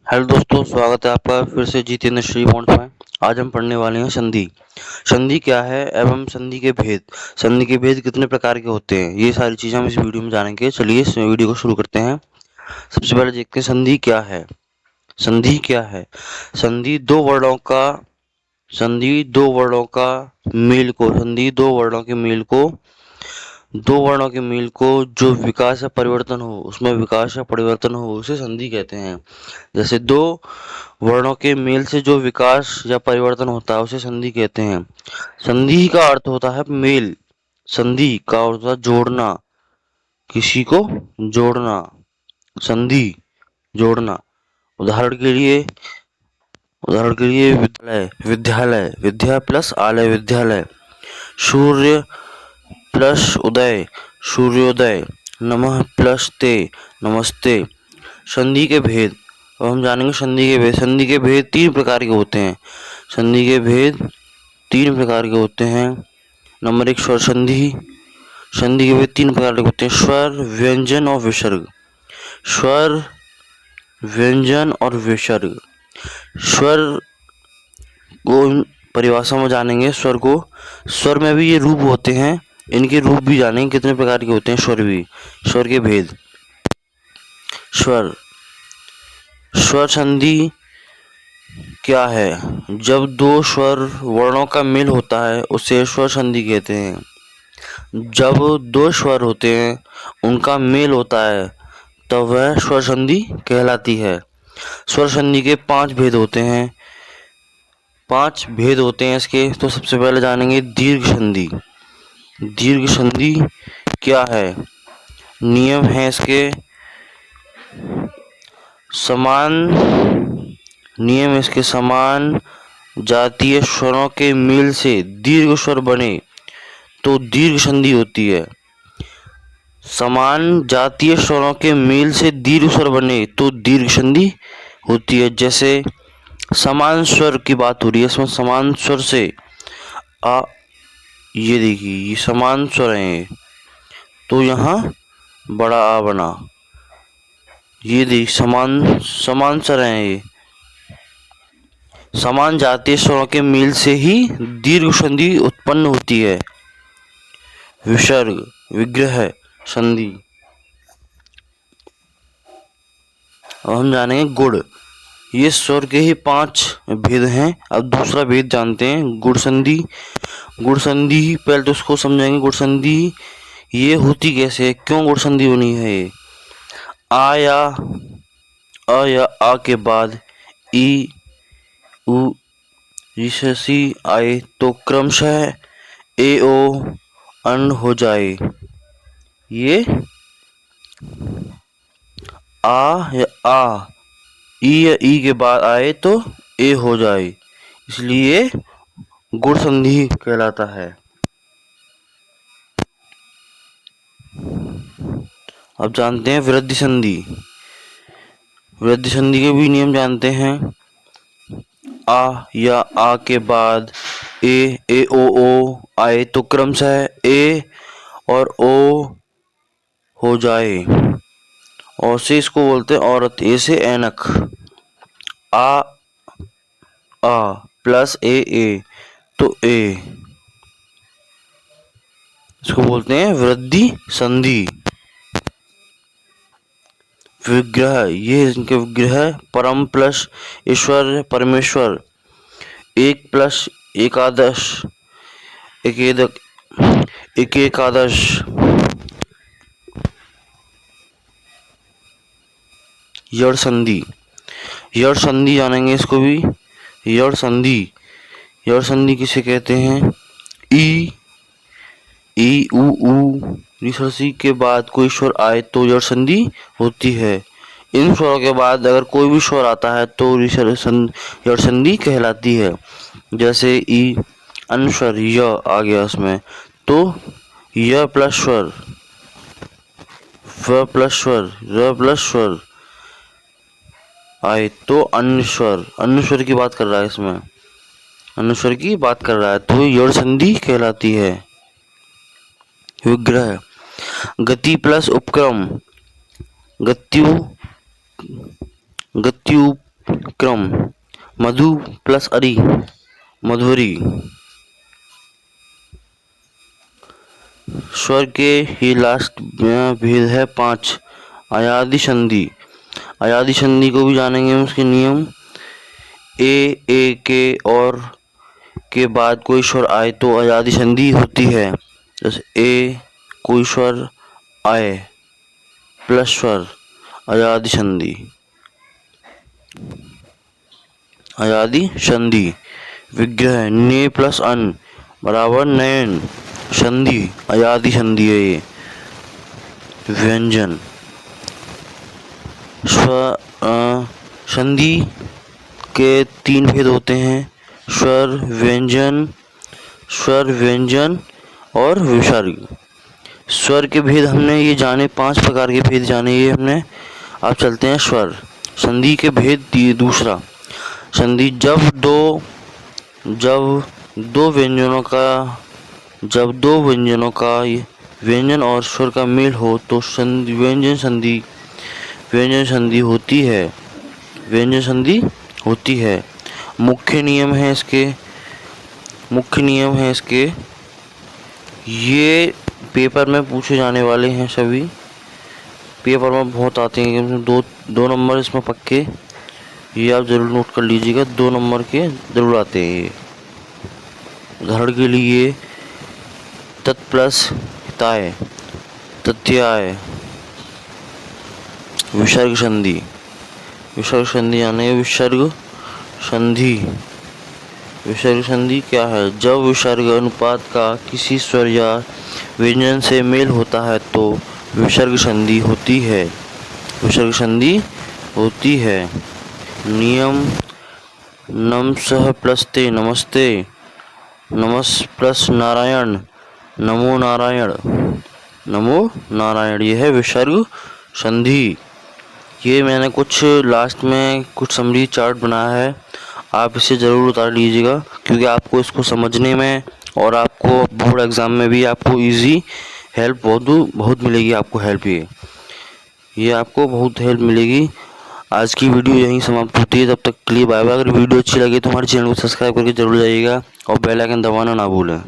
Hello दोस्तों, स्वागत है आपका फिर से जितेंद्र श्री पॉइंट में। आज हम पढ़ने वाले हैं संधि। संधि क्या है एवं संधि के भेद, संधि के भेद कितने प्रकार के होते हैं, ये सारी चीजें हम इस वीडियो में जानेंगे। चलिए इस वीडियो को शुरू करते हैं। सबसे पहले देखते हैं संधि क्या है। संधि क्या है? संधि दो वर्णों का संधि दो वर्णों के मेल को जो विकास या परिवर्तन हो, उसमें विकास या परिवर्तन हो, उसे संधि कहते हैं। जैसे दो वर्णों के मेल से जो विकास या परिवर्तन होता है उसे संधि कहते हैं। संधि का अर्थ होता है मेल। संधि का अर्थ होता है जोड़ना, किसी को जोड़ना। संधि जोड़ना। उदाहरण के लिए विद्यालय, विद्या प्लस आलय, विद्यालय। सूर्य प्लस उदय, सूर्योदय। नमः प्लस ते, नमस्ते। संधि के भेद। अब हम जानेंगे संधि के भेद। संधि के भेद तीन प्रकार के होते हैं। संधि के भेद तीन प्रकार के होते हैं। नंबर एक, स्वर संधि। संधि के भेद तीन प्रकार के होते हैं: स्वर, व्यंजन और विसर्ग। स्वर, व्यंजन और विसर्ग। स्वर को परिभाषा में जानेंगे। स्वर को, स्वर में भी ये रूप होते हैं, इनके रूप भी जानेंगे कितने प्रकार के होते हैं। स्वर भी, स्वर के भेद। स्वर, स्वर संधि क्या है? जब दो स्वर वर्णों का मेल होता है उसे स्वर संधि कहते हैं। जब दो स्वर होते हैं उनका मेल होता है तब वह स्वर संधि कहलाती है। स्वर संधि के पांच भेद होते हैं। इसके। तो सबसे पहले जानेंगे दीर्घ संधि। दीर्घ संधि क्या है? नियम है इसके समान जातीय स्वरों के मेल से दीर्घ स्वर बने तो दीर्घ संधि होती है। समान जातीय स्वरों के मेल से दीर्घ स्वर बने तो दीर्घ संधि होती है। जैसे समान स्वर की बात हो रही है, इसमें समान स्वर से आ, ये देखिए ये समान स्वर है तो यहाँ बड़ा आ बना। ये देख समान स्वर है। ये समान जातीय स्वरों के मेल से ही दीर्घ संधि उत्पन्न होती है। विसर्ग, विग्रह संधि। अब हम जानेंगे गुण। ये स्वर के ही पांच भेद हैं। अब दूसरा भेद जानते हैं, गुण संधि। गुण संधि पहले तो उसको समझेंगे। गुण संधि ये होती कैसे है, क्यों गुण संधि बनी है? ये आ या आ के बाद ई उ ऋषि आए तो क्रमशः ए ओ अन हो जाए। ये आ या आ, ई या ई के बाद आए तो ए हो जाए, इसलिए गुण संधि कहलाता है। अब जानते हैं वृद्धि संधि। वृद्धि संधि के भी नियम जानते हैं। आ या आ के बाद ए ओ आए तो क्रमशः ए और ओ हो जाए, और से इसको बोलते हैं औरत। ए से ऐनक। आ प्लस ए तो ए, इसको बोलते हैं वृद्धि संधि। विग्रह, ये इनके विग्रह परम प्लस ईश्वर, परमेश्वर। एक प्लस एकादश, एकादश। यड़ संधि। यड़ संधि जानेंगे इसको भी। यड़ संधि किसे कहते हैं? ई उ ऋषि के बाद कोई स्वर आए तो यड़ संधि होती है। इन स्वरों के बाद अगर कोई भी स्वर आता है तो यड़ संधि कहलाती है। जैसे ई अनुस्वर य आ गया उसमें तो य प्लस स्वर, व प्लस स्वर, र प्लस स्वर आए तो अनुस्वर की बात कर रहा है। इसमें अनुस्वर की बात कर रहा है तो यड़ संधि कहलाती है। विग्रह, गति प्लस उपक्रम। गत्यु मधु प्लस अरी, मधुरी। स्वर के ही लास्ट भेद है 5। अयादि संधि, अयादि संधि को भी जानेंगे उसके नियम। ए के और के बाद कोई स्वर आए तो अयादि संधि होती है। जैसे ए कोई स्वर आए प्लस स्वर, अयादि संधि। अयादि संधि। विग्रह ने प्लस अन बराबर नयन, संधि अयादि संधि है ये। व्यंजन संधि के 3 भेद होते हैं, स्वर व्यंजन और विसर्ग। स्वर के भेद हमने ये जाने, 5 प्रकार के भेद जाने ये हमने। अब चलते हैं स्वर संधि के भेद। दूसरा संधि जब दो व्यंजनों का व्यंजन और स्वर का मेल हो तो व्यंजन संधि होती है। मुख्य नियम है इसके। ये पेपर में पूछे जाने वाले हैं, सभी पेपर में बहुत आते हैं। 2 नंबर इसमें पक्के, ये आप जरूर नोट कर लीजिएगा। 2 नंबर के जरूर आते हैं ये। उदाहरण के लिए तत् प्लस ताय, तथ्याय। विसर्ग संधि यानी विसर्ग संधि क्या है? जब विसर्ग अनुपात का किसी स्वर या व्यंजन से मेल होता है तो विसर्ग संधि होती है। नियम नमः प्लस ते नमस्ते, नमस् प्लस नारायण, नमो नारायण। यह है विसर्ग संधि। ये मैंने कुछ लास्ट में कुछ समरी चार्ट बनाया है, आप इसे ज़रूर उतार लीजिएगा, क्योंकि आपको इसको समझने में और आपको बोर्ड एग्ज़ाम में भी आपको इजी हेल्प बहुत मिलेगी। आपको हेल्प ये आपको बहुत हेल्प मिलेगी। आज की वीडियो यहीं समाप्त होती है। तब तक के लिए बाय बाय। अगर वीडियो अच्छी लगे तो हमारे चैनल को सब्सक्राइब करके जरूर जाइएगा और बेल आइकन दबाना ना भूलें।